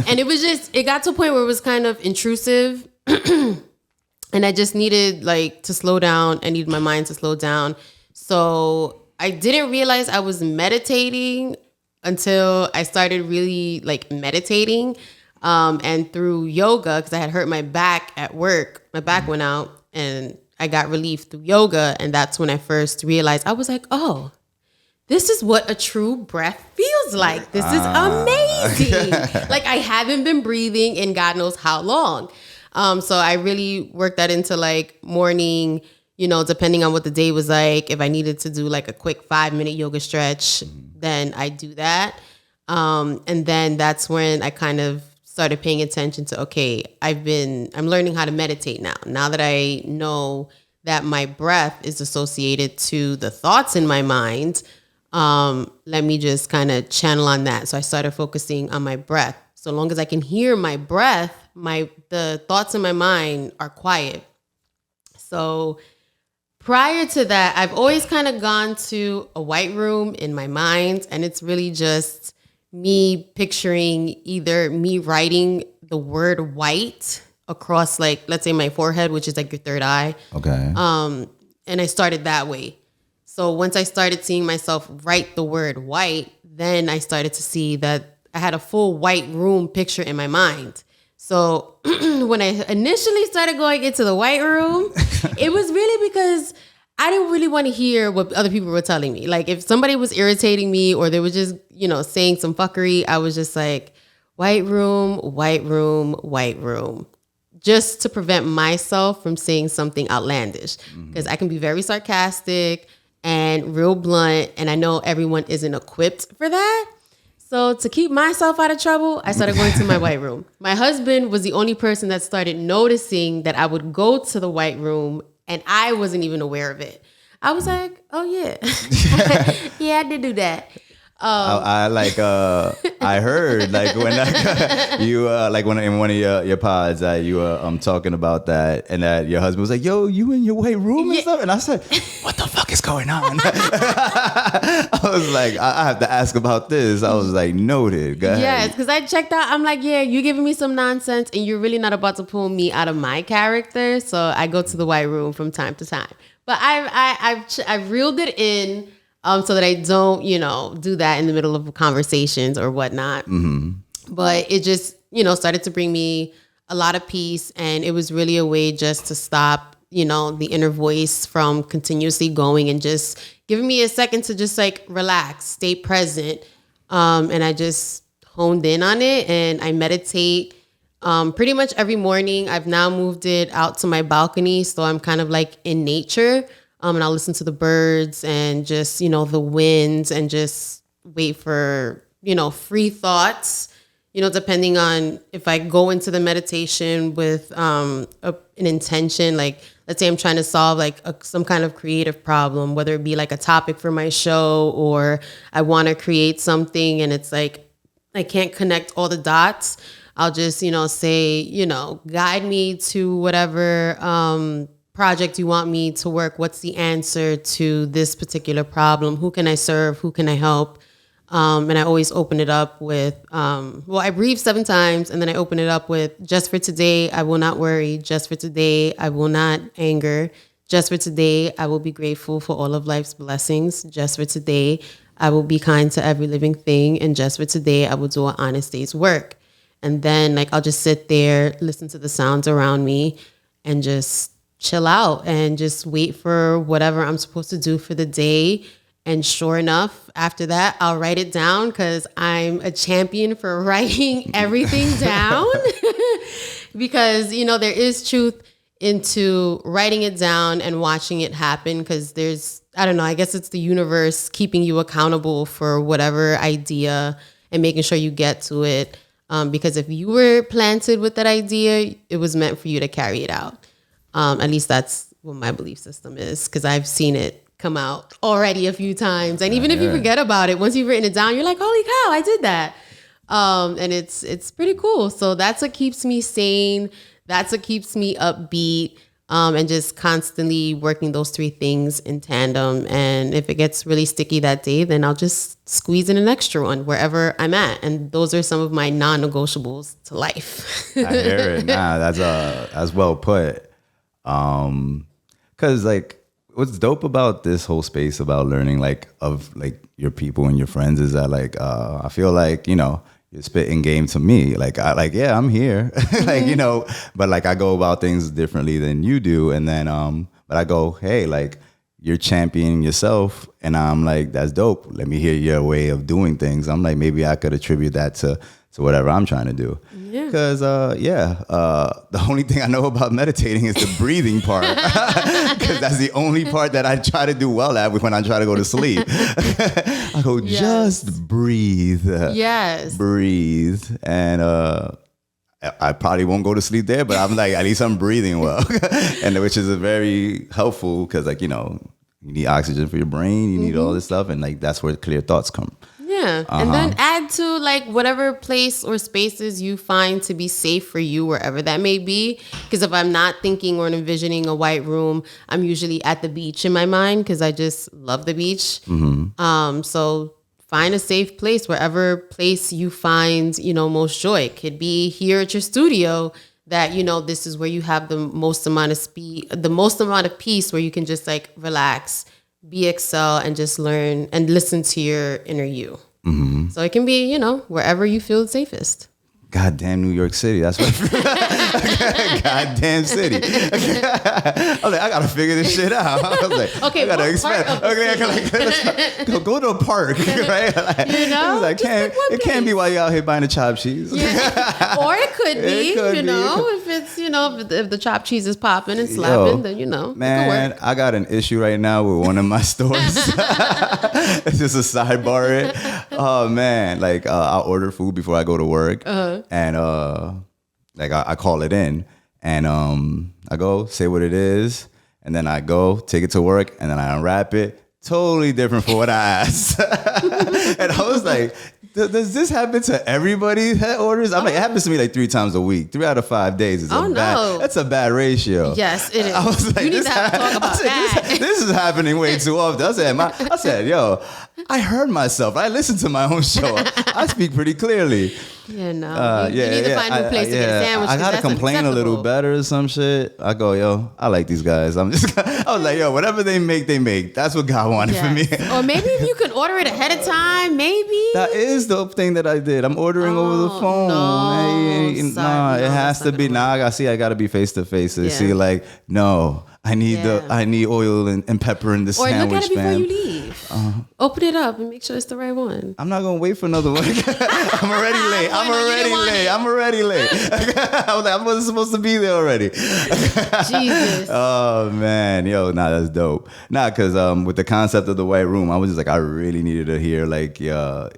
And it got to a point where it was kind of intrusive. And I just needed like to slow down. I needed my mind to slow down. So I didn't realize I was meditating until I started really like meditating. And through yoga, because I had hurt my back at work, my back went out, and I got relief through yoga. And that's when I first realized, I was like, oh, this is what a true breath feels like. This is amazing. Like I haven't been breathing in God knows how long. So I really worked that into like morning, depending on what the day was like. If I needed to do like a quick 5-minute yoga stretch, then I do that. And then that's when I kind of started paying attention to, okay, I'm learning how to meditate now. Now that I know that my breath is associated to the thoughts in my mind, let me just kind of channel on that. So I started focusing on my breath. So long as I can hear my breath, the thoughts in my mind are quiet. So prior to that, I've always kind of gone to a white room in my mind, and it's really just me picturing either me writing the word white across, like, let's say my forehead, which is like your third eye. Okay. And I started that way. So once I started seeing myself write the word white, then I started to see that I had a full white room picture in my mind. So when I initially started going into the white room, it was really because I didn't really want to hear what other people were telling me. Like if somebody was irritating me or they were just, saying some fuckery, I was just like, white room, white room, white room. Just to prevent myself from saying something outlandish. Because I can be very sarcastic and real blunt. And I know everyone isn't equipped for that. So to keep myself out of trouble, I started going to my white room. My husband was the only person that started noticing that I would go to the white room and I wasn't even aware of it. I was like, oh yeah. Yeah, I did do that. I heard like when you like when in one of your pods that you were talking about that, and that your husband was like, "Yo, you in your white room and stuff," and I said, "What the fuck is going on?" I was like, I have to ask about this. I was like, noted. Go ahead. Yes, because I checked out. I'm like, yeah, you're giving me some nonsense, and you're really not about to pull me out of my character. So I go to the white room from time to time, but I've reeled it in. So that I don't, do that in the middle of conversations or whatnot. Mm-hmm. But it just, started to bring me a lot of peace. And it was really a way just to stop, the inner voice from continuously going and just giving me a second to just like relax, stay present. And I just honed in on it, and I meditate pretty much every morning. I've now moved it out to my balcony, so I'm kind of like in nature, and I'll listen to the birds and just, the winds, and just wait for, free thoughts, depending on if I go into the meditation with an intention, like let's say I'm trying to solve like some kind of creative problem, whether it be like a topic for my show, or I want to create something and it's like I can't connect all the dots. I'll just, say, guide me to whatever project you want me to work. What's the answer to this particular problem? Who can I serve? Who can I help? And I always open it up with, I breathe 7 times, and then I open it up with, just for today, I will not worry. Just for today, I will not anger. Just for today, I will be grateful for all of life's blessings. Just for today, I will be kind to every living thing. And just for today, I will do an honest day's work. And then I'll just sit there, listen to the sounds around me, and just chill out and just wait for whatever I'm supposed to do for the day. And sure enough, after that, I'll write it down, because I'm a champion for writing everything down. Because, there is truth into writing it down and watching it happen, because I guess it's the universe keeping you accountable for whatever idea and making sure you get to it. Because if you were planted with that idea, it was meant for you to carry it out. At least that's what my belief system is, because I've seen it come out already a few times. And even if you forget about it, once you've written it down, you're like, holy cow, I did that. And it's pretty cool. So that's what keeps me sane. That's what keeps me upbeat. And just constantly working those 3 things in tandem. And if it gets really sticky that day, then I'll just squeeze in an extra one wherever I'm at. And those are some of my non-negotiables to life. I hear it. Nah, that's well put. 'Cause what's dope about this whole space about learning of your people and your friends is that I feel like, you're spitting game to me. I'm here. But I go about things differently than you do. And then but I go, hey, you're championing yourself, and I'm like, that's dope. Let me hear your way of doing things. I'm like, maybe I could attribute that to whatever I'm trying to do. Yeah. Because, the only thing I know about meditating is the breathing part. Because that's the only part that I try to do well at when I try to go to sleep. I go, just breathe. Yes. Breathe. And I probably won't go to sleep there, but I'm like, at least I'm breathing well. And which is very helpful, because you need oxygen for your brain. You need all this stuff. And that's where clear thoughts come. Yeah. And then add to whatever place or spaces you find to be safe for you, wherever that may be. Because if I'm not thinking or envisioning a white room, I'm usually at the beach in my mind, because I just love the beach. So find a safe place, wherever place you find, most joy. It could be here at your studio, that, this is where you have the most amount of peace, where you can just relax, be Excel, and just learn and listen to your inner you. So it can be, wherever you feel safest. Goddamn New York City. That's what. Goddamn city. I was like, I gotta figure this shit out. I was like, okay, I gotta expand. Go to a park, right? It can't be while you're out here buying the chopped cheese. Yeah. Or it could be, if it's, if the chopped cheese is popping and slapping, then man, it could work. I got an issue right now with one of my stores. It's just a sidebar. Oh man, I'll order food before I go to work. And I call it in, and I go say what it is, and then I go take it to work, and then I unwrap it. Totally different from what I asked. And I was like, does this happen to everybody that orders? I'm like, it happens to me 3 times a week. 3 out of 5 days is that's a bad ratio. Yes, it is. I was like, you need to have a talk about that. This is happening way too often. I said, yo, I heard myself. I listened to my own show. I speak pretty clearly. Yeah, no. You need to find a new place to get a sandwich. I gotta complain a little better or some shit. I go, yo, I like these guys. I was like, yo, whatever they make. That's what God wanted for me. Or maybe if you can order it ahead of time, maybe. That is the thing that I did. I'm ordering over the phone. No, it has to be. Now I gotta be face to face to see no. I need oil and pepper in the or sandwich, look at it before fam. you leave. Open it up and make sure it's the right one. I'm not gonna wait for another one. I'm already late. I'm already late. I was like, I wasn't supposed to be there already. Jesus. Oh man, that's dope. Nah, because with the concept of the white room, I was just like, I really needed to hear like your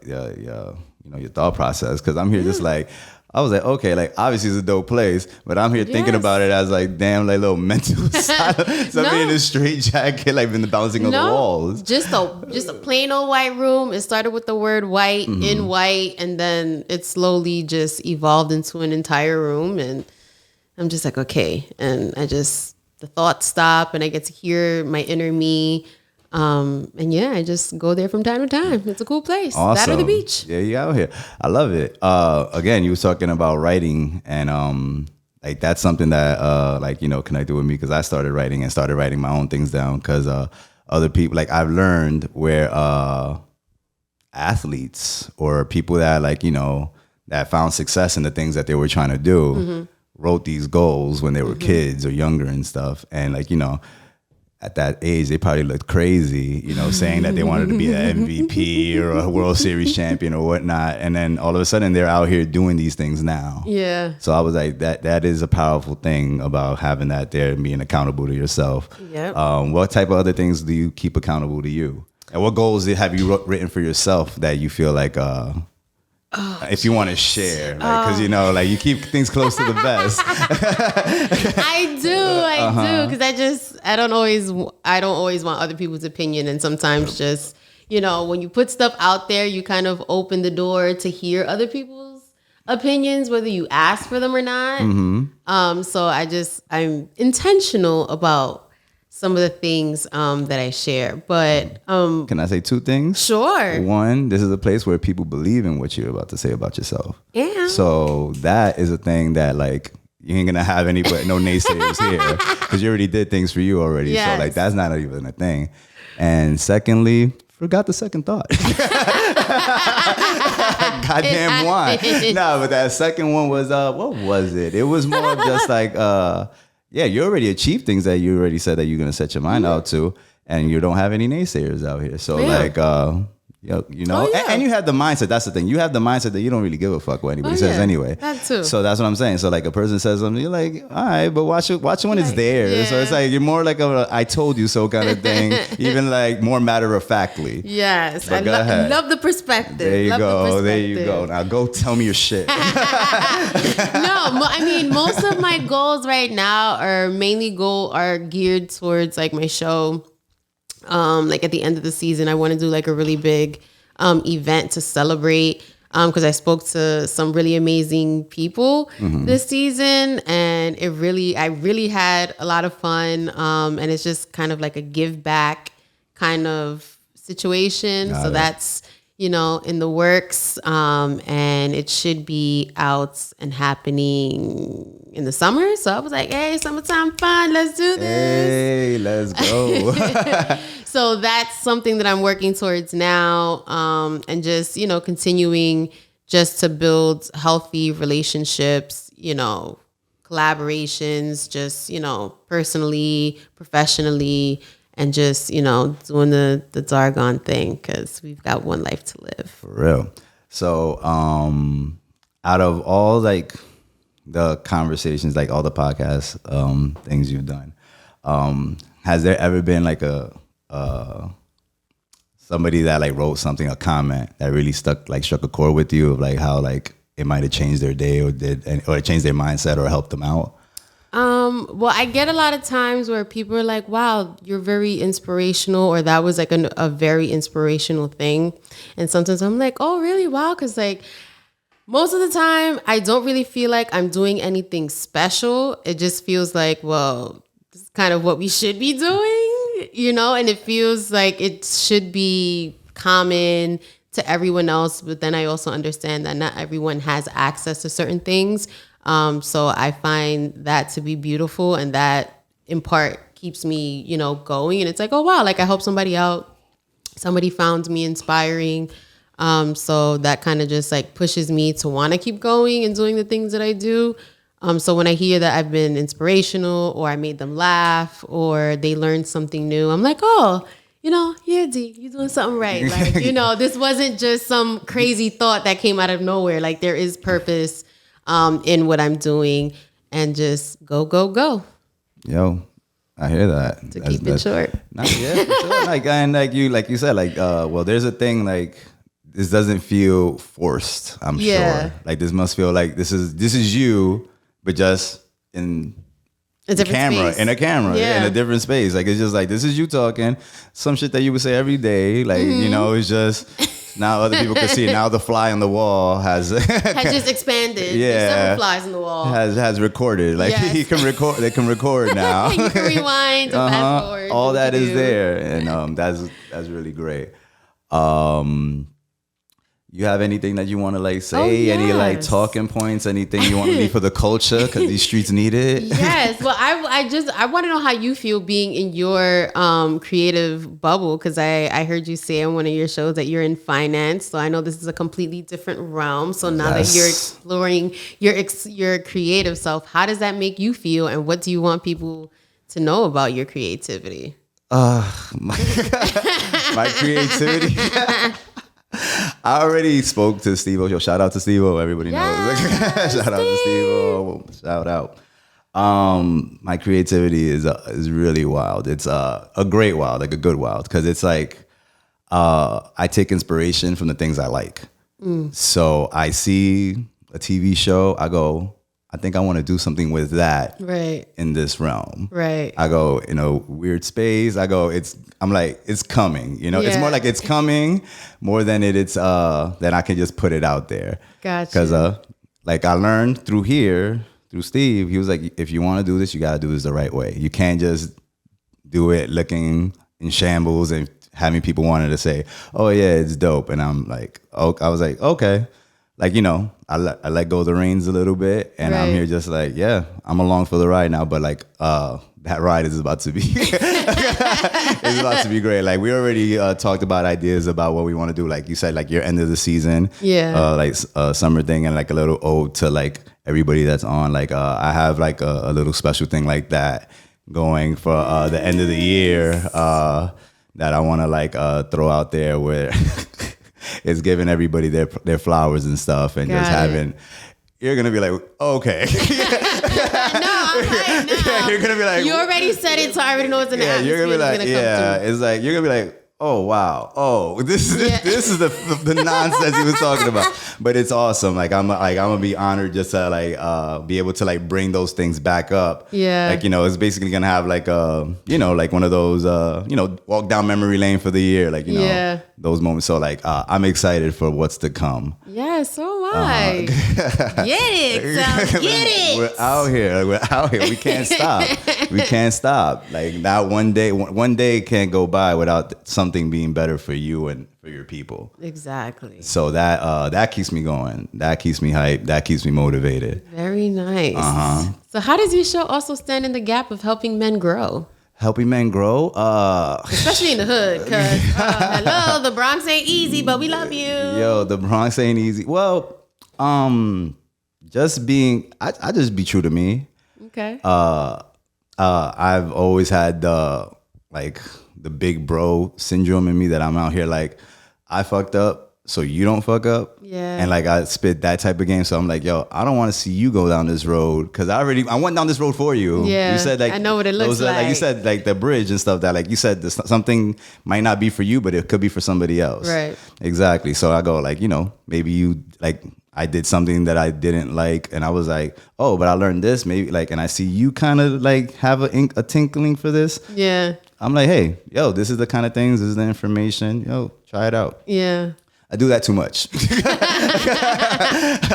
thought process, because I'm here just like. I was like, okay, like obviously it's a dope place, but I'm here thinking about it as like damn, like little mental somebody in a straight jacket, like been bouncing on the walls. Just a plain old white room. It started with the word white in white, and then it slowly just evolved into an entire room. And I'm just like, okay, and the thoughts stop, and I get to hear my inner me. I just go there from time to time. It's a cool place. Awesome. That or the beach. Yeah, you out here. I love it. Again, you were talking about writing, and like that's something that connected with me, because I started writing my own things down, because other people, like I've learned where athletes or people that that found success in the things that they were trying to do wrote these goals when they were kids or younger and stuff, and at that age, they probably looked crazy, saying that they wanted to be an MVP or a World Series champion or whatnot. And then all of a sudden they're out here doing these things now. Yeah. So I was like, that is a powerful thing about having that there and being accountable to yourself. Yep. What type of other things do you keep accountable to you? And what goals have you written for yourself that you feel like, if you want to share, because you keep things close to the vest. I do, because I don't always want other people's opinion, and sometimes just when you put stuff out there, you kind of open the door to hear other people's opinions, whether you ask for them or not. So I'm intentional about some of the things that I share. But can I say two things? Sure. One, this is a place where people believe in what you're about to say about yourself. Yeah. So that is a thing that you ain't gonna have no naysayers here, because you already did things for you already. Yes. So that's not even a thing. And secondly, forgot the second thought. Goddamn why? No, but that second one was what was it? It was more of just like you already achieved things that you already said that you're gonna set your mind out to, and you don't have any naysayers out here. So and you have the mindset. That's the thing. You have the mindset that you don't really give a fuck what anybody says anyway. That too. So that's what I'm saying. So like a person says something, you're like, all right, but watch it when it's there. Yeah. So it's like you're more like a I told you so kind of thing, even like more matter of factly. Yes, I love the perspective. There you go. Now go tell me your shit. No, I mean most of my goals right now are geared towards like my show. Like at the end of the season, I want to do like a really big event to celebrate, because I spoke to some really amazing people this season, and I really had a lot of fun, and it's just kind of like a give back kind of situation. That's in the works, and it should be out and happening in the summer. So I was like, hey, summertime fun, let's do this. Hey, let's go. So that's something that I'm working towards now, and just, continuing just to build healthy relationships, collaborations, just, personally, professionally, and just, doing the Zargon thing, because we've got one life to live. For real. So out of all like the conversations, like all the podcast things you've done, has there ever been like somebody that like wrote something, a comment that really struck a chord with you, of like how like it might have changed their day or it changed their mindset or helped them out? Well, I get a lot of times where people are like, wow, you're very inspirational, or that was like a very inspirational thing. And sometimes I'm like, oh, really? Wow. Because like most of the time I don't really feel like I'm doing anything special. It just feels like, well, this is kind of what we should be doing, and it feels like it should be common to everyone else. But then I also understand that not everyone has access to certain things. So I find that to be beautiful, and that in part keeps me, going. And it's like, oh, wow, like I helped somebody out. Somebody found me inspiring. So that kind of just like pushes me to want to keep going and doing the things that I do. So when I hear that I've been inspirational or I made them laugh or they learned something new, I'm like, oh, yeah, D, you're doing something right. Like, this wasn't just some crazy thought that came out of nowhere. Like there is purpose in what I'm doing, and just go, go, go. Yo, I hear that. Keep it short. Yeah, for sure. Like you said, well, there's a thing like this doesn't feel forced. I'm sure. Like this must feel like this is you, but just in a camera, in a different space. Like it's just like this is you talking some shit that you would say every day. Like it's just now other people can see it. Now the fly on the wall has just expanded. Yeah, there's several flies on the wall. Has recorded. Like he can record. They can record now. You can rewind and fast forward. All that is there, and that's really great. You have anything that you want to like say? Any like talking points? Anything you want to leave for the culture because these streets need it? Yes. Well, I want to know how you feel being in your creative bubble, because I heard you say on one of your shows that you're in finance. So I know this is a completely different realm. So now that you're exploring your creative self, how does that make you feel, and what do you want people to know about your creativity? My creativity. I already spoke to Steve-O. Yo, shout out to Steve-O. Everybody knows. Shout out to Steve-O. Shout out. My creativity is really wild. It's a great wild, like a good wild, because it's like I take inspiration from the things I like. So I see a TV show, I go, I think I want to do something with that in this realm. Right. I go in a weird space. I'm like, it's coming. It's more like it's coming more than it's that I can just put it out there. Gotcha. Because like I learned through Steve, he was like, if you want to do this, you got to do this the right way. You can't just do it looking in shambles and having people wanting to say, oh yeah, it's dope. And I'm like, I was like, okay. Like, I let go of the reins a little bit, and I'm here just like, yeah, I'm along for the ride now. But like, that ride is about to be, it's about to be great. Like we already talked about ideas about what we want to do. Like you said, like your end of the season, like summer thing, and like a little ode to like everybody that's on. Like I have like a little special thing like that going for the end of the year that I want to like throw out there where. It's giving everybody their flowers and stuff, and just having. You're gonna be like, okay. No, I'm like, no. You're gonna be like, you already said it, so I already know it's an atmosphere. You're gonna be like, it's like you're gonna be like, oh wow, this is the nonsense he was talking about. But it's awesome. Like I'm gonna be honored just to like be able to like bring those things back up. Yeah. Like it's basically gonna have like like one of those walk down memory lane for the year. Like those moments. So like I'm excited for what's to come. Yeah, so am I. Get it. So get it. We're out here. We can't stop. We can't stop. Like not one day can't go by without something being better for you and for your people. Exactly. So that keeps me going. That keeps me hyped. That keeps me motivated. Very nice. So how does your show also stand in the gap of helping men grow? Helping men grow? Especially in the hood, because hello, the Bronx ain't easy, but we love you. Yo, the Bronx ain't easy. Well, just being, I just be true to me. Okay. I've always had the big bro syndrome in me that I'm out here like, I fucked up, so you don't fuck up. Yeah. And like I spit that type of game. So I'm like, yo, I don't want to see you go down this road, because I went down this road for you. Yeah. You said like I know what it looks like. Like you said, like the bridge and stuff that like you said something might not be for you, but it could be for somebody else. Right. Exactly. So I go like, maybe you like I did something that I didn't like, and I was like, oh, but I learned this, maybe like, and I see you kind of like have a tinkling for this. Yeah. I'm like, hey, yo, this is the kind of things, this is the information. Yo, try it out. Yeah. I do that too much.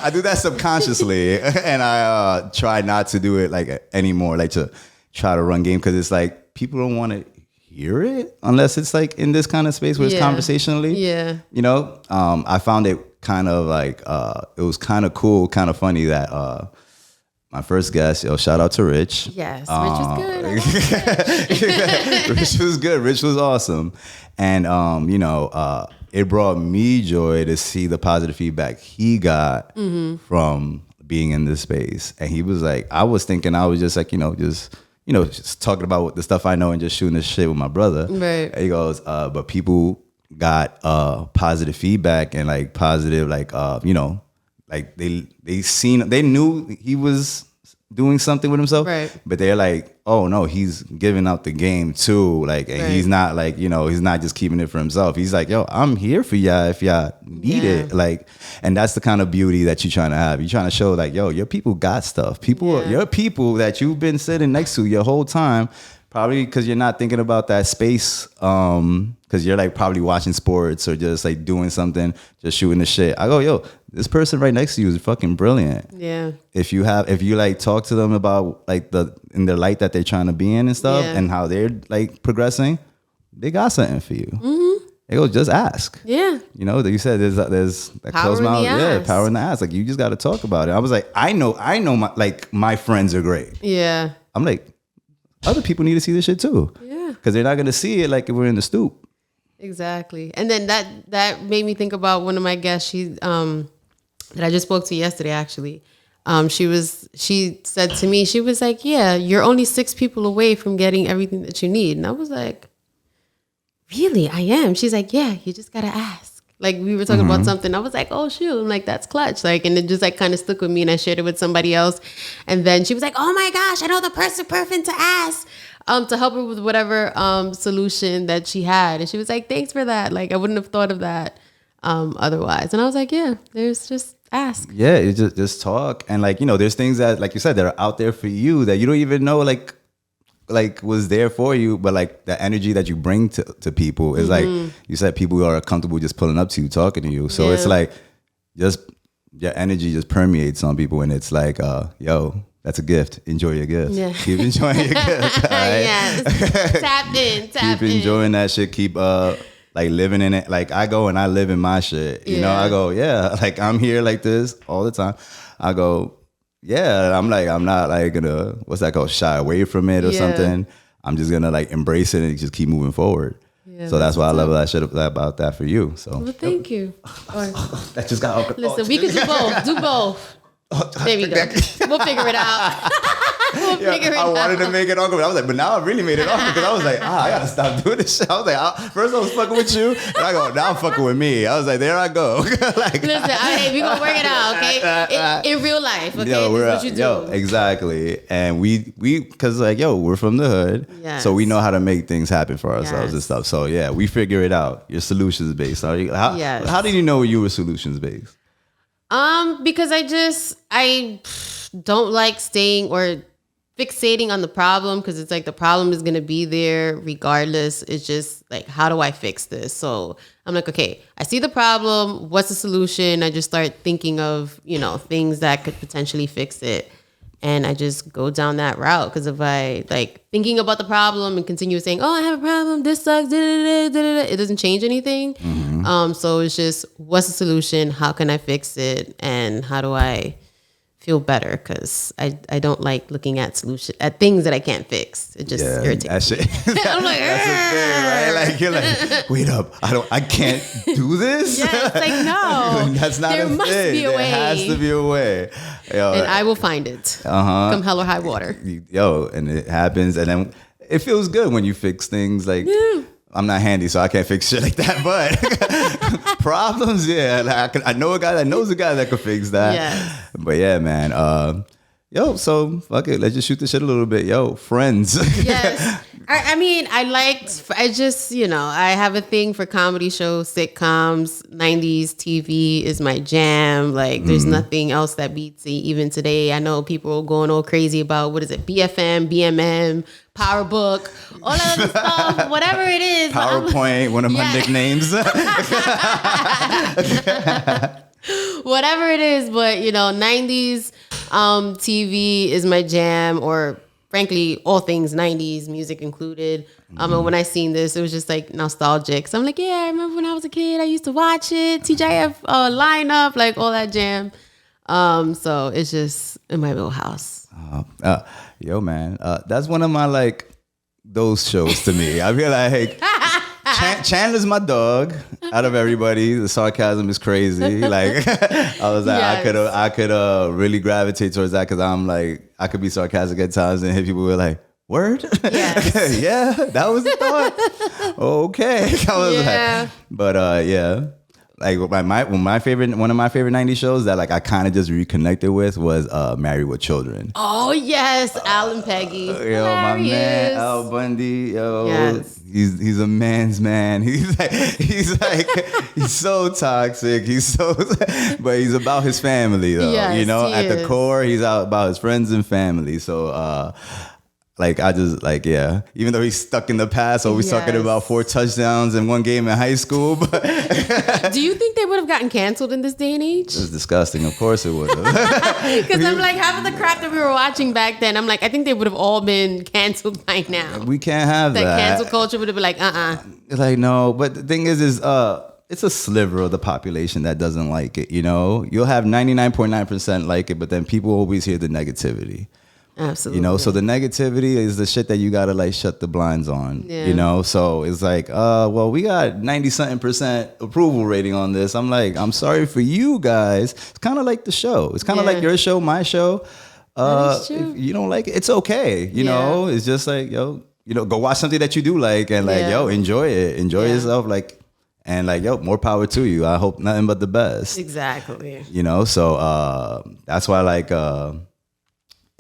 I do that subconsciously, and I try not to do it like anymore, like to try to run game, because it's like people don't want to hear it unless it's like in this kind of space where it's conversationally. Yeah. I found it kind of like it was kind of cool, kind of funny that my first guest, shout out to Rich. Yes, Rich was good. Rich was good. Rich was awesome, and it brought me joy to see the positive feedback he got from being in this space. And he was like, I was thinking I was just like, just talking about the stuff I know and just shooting this shit with my brother. Right. And he goes, but people got positive feedback and like positive, like, like they knew he was doing something with himself, right. But they're like, oh no, he's giving out the game too. Like, and he's not like, he's not just keeping it for himself. He's like, yo, I'm here for y'all if y'all need it. Like, and that's the kind of beauty that you're trying to have. You're trying to show like, yo, your people got stuff. Your people that you've been sitting next to your whole time, probably because you're not thinking about that space, because you're like probably watching sports or just like doing something, just shooting the shit. I go, yo, this person right next to you is fucking brilliant. Yeah. If you like talk to them about like in the light that they're trying to be in and stuff, and how they're like progressing, they got something for you. Mm-hmm. They go, just ask. Yeah. You said there's that power closed mouth. Yeah, power in the ass. Like you just got to talk about it. I was like, I know my friends are great. Yeah. I'm like, other people need to see this shit too. Yeah. Because they're not gonna see it like if we're in the stoop. Exactly. And then that made me think about one of my guests. She that I just spoke to yesterday, actually. She said to me, she was like, yeah, you're only 6 people away from getting everything that you need. And I was like, really? I am? She's like, yeah, you just got to ask. Like we were talking about something. I was like, oh shoot. I'm like, that's clutch. Like, and it just like kind of stuck with me and I shared it with somebody else. And then she was like, oh my gosh, I know the person perfect to ask. To help her with whatever solution that she had. And she was like, thanks for that. Like I wouldn't have thought of that otherwise. And I was like, yeah, there's just ask. Yeah, it's just talk. And like, there's things that, like you said, that are out there for you that you don't even know like was there for you, but like the energy that you bring to people is like you said, people who are comfortable just pulling up to you, talking to you. So it's like just your energy just permeates on people, and it's like, yo, that's a gift. Enjoy your gift. Yeah. Keep enjoying your gift. All right? Yes. Tap in. Keep enjoying that shit. Keep like living in it. Like I go and I live in my shit. You know, I go, yeah, like I'm here like this all the time. I go, yeah, I'm not like gonna, what's that called? Shy away from it or something. I'm just gonna like embrace it and just keep moving forward. Yeah, so that's why I love that shit about that for you. So well, thank you. That just got. Listen, we could do both. Do both. There we go. We'll figure it out. I wanted to make it awkward. I was like, but now I really made it awkward because I was like, I gotta stop doing this shit. I was like, first I was fucking with you, and I go, now I'm fucking with me. I was like, there I go. Like, listen, hey, we gonna work it out, okay? In real life, okay? This is what you do. Exactly. And we, because like, we're from the hood, so we know how to make things happen for ourselves and stuff. So yeah, we figure it out. You're solutions based. How did you know you were solutions based? Because I don't like staying or fixating on the problem, because it's like the problem is going to be there regardless. It's just like, how do I fix this? So I'm like, okay, I see the problem. What's the solution? I just start thinking of, things that could potentially fix it. And I just go down that route, because if I like thinking about the problem and continue saying, oh, I have a problem, this sucks, it doesn't change anything. So it's just, what's the solution? How can I fix it? And how do I feel better? Because I don't like looking at things that I can't fix. It just irritates that shit. I'm like, that's the thing, right? Like you're like, wait up, I can't do this. Yeah, it's like, no, that's not there a must thing. be a way. There has to be a way. And I will find it. Come hell or high water. And it happens, and then it feels good when you fix things. Like I'm not handy, so I can't fix shit like that. But problems, like I know a guy that knows a guy that could fix that. Yes. But yeah, man. So fuck it. Let's just shoot the shit a little bit. Friends. Yes. I just, I have a thing for comedy shows, sitcoms, 90s TV is my jam. Like there's nothing else that beats it. Even today, I know people are going all crazy about, what is it? BFM, BMM, PowerBook, all that other stuff, whatever it is. PowerPoint, one of my nicknames. Whatever it is, but 90s TV is my jam, or frankly, all things 90s, music included. And when I seen this, it was just like nostalgic. So I'm like, I remember when I was a kid, I used to watch it, TGIF lineup, like all that jam. So it's just in my little house. Man, that's one of my like those shows to me. I feel like Chandler's my dog. Out of everybody, the sarcasm is crazy. Like I was like, Yes. I could really gravitate towards that because I'm like, I could be sarcastic at times, and people were like, "Word, Yes. yeah, that was the thought." Okay, I was Yeah. like, but yeah. Like one of my favorite 90s shows that like I kind of just reconnected with was Married with Children. Oh yes, Al and Peggy. Yo, my man Hilarious. Al Bundy. Yo, Yes. he's a man's man. He's like he's so toxic. But he's about his family though. Yes, you know, he at the is. core, he's out about his friends and family. So like I just like even though he's stuck in the past, always talking Yes. about 4 touchdowns in one game in high school, but Do you think they would have gotten canceled in this day and age? it's disgusting. Of course it would have. Because I'm like, half of the crap that we were watching back then, I'm like, I think they would have all been canceled by now. We can't have That that. cancel culture would have been like, Like no, but the thing is it's a sliver of the population that doesn't like it. You know, you'll have 99.9% like it, but then people always hear the negativity. Absolutely. You know, so the negativity is the shit that you gotta like shut the blinds on. Yeah. You know, so it's like, well, we got 90-something% approval rating on this. I'm like, I'm sorry for you guys. It's kind of like the show. It's kind of Yeah. like your show, my show. That is true. If you don't like it, it's okay. You know, it's just like, yo, go watch something that you do like, and like, Yeah. enjoy it, enjoy Yeah. yourself, like, and like, more power to you. I hope nothing but the best. Exactly. You know, so that's why like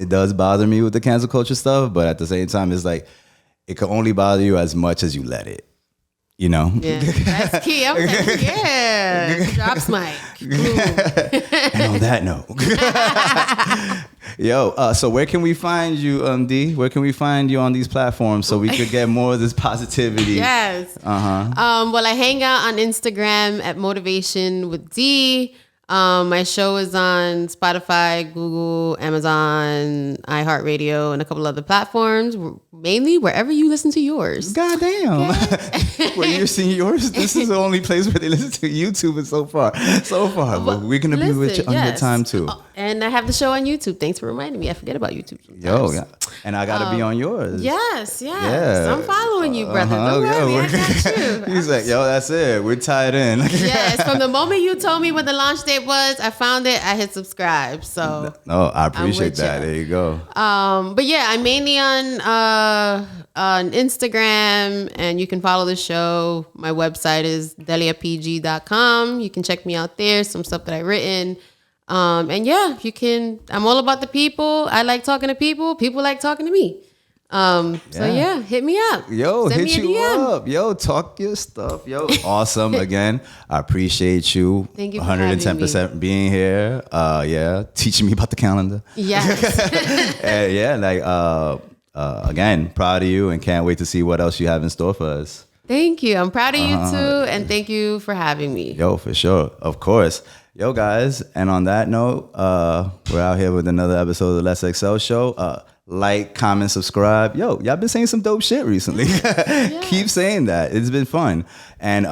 it does bother me with the cancel culture stuff, but at the same time, it's like it can only bother you as much as you let it. You know. Yeah, that's key. I'm like, yeah, drops mic. And on that note, so where can we find you, D? Where can we find you on these platforms so we could get more of this positivity? Yes. Well, I hang out on Instagram at Motivation with D. My show is on Spotify, Google, Amazon, iHeartRadio, and a couple other platforms. Mainly wherever you listen to yours. Goddamn. Where you're seeing yours, this is the only place where they listen to YouTube and so far. But we're going to be with you on your time too. And I have the show on YouTube. Thanks for reminding me. I forget about YouTube sometimes. Yo, yeah. And I got to be on yours. Yes. Yeah. I'm following you, brother. Don't worry, I got you. He's like, yo, that's it. We're tied in. Yes, from the moment you told me what the launch date was, I found it. I hit subscribe. So, I appreciate with that. you. There you go. but yeah, I'm mainly on Instagram, and you can follow the show. My website is deliapg.com. You can check me out there. Some stuff that I've written. And yeah, you can. I'm all about the people. I like talking to people. People like talking to me. So yeah, hit me up. Yo, Send hit me a you DM. up. Yo, talk your stuff. Yo, awesome. Again, I appreciate you. Thank you for 110% being here. Teaching me about the calendar. Yes. And yeah, like again, proud of you and can't wait to see what else you have in store for us. Thank you. I'm proud of you too, and thank you for having me. Yo, for sure. Of course. Yo, guys. And on that note, we're out here with another episode of the Let's Excel Show. Like, comment, subscribe. Yo, y'all been saying some dope shit recently. Keep saying that. It's been fun. And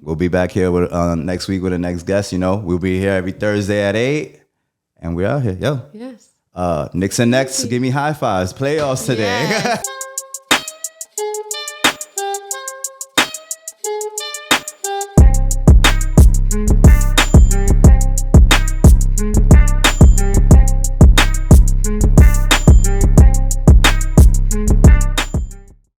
we'll be back here with, next week with the next guest. You know, we'll be here every Thursday at 8. And we're out here. Yo. Yes. Knicks and Nets, give me high fives. Playoffs today. Yes.